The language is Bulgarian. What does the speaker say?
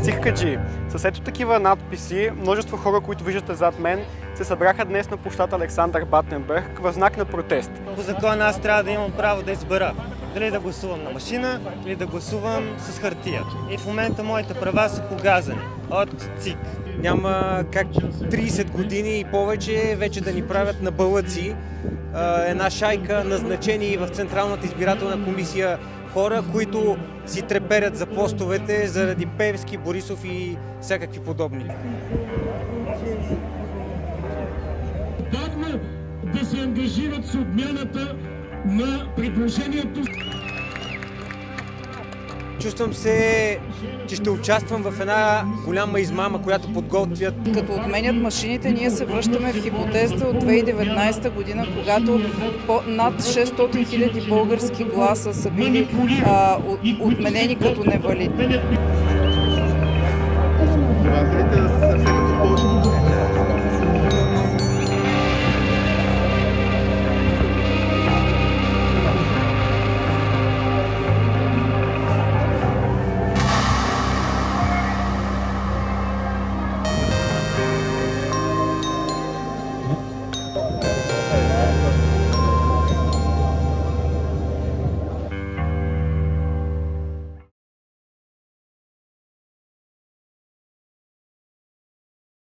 Циркаджи. С ето такива надписи, множество хора, които виждате зад мен, се събраха днес на площад Александър Батенберг в знак на протест. По закон аз трябва да имам право да избера дали да гласувам на машина или да гласувам с хартия. И в момента моите права са погазани от ЦИК. Няма как 30 години и повече вече да ни правят на бълъци една шайка назначени в Централната избирателна комисия хора, които си треперят за постовете заради Пеевски, Борисов и всякакви подобни. Давно да се ангажират с отмяната на предложението. Чувствам се, че ще участвам в една голяма измама, която подготвят. Като отменят машините, ние се връщаме в хипотезата от 2019 година, когато над 600 000 български гласа са били отменени като невалидни.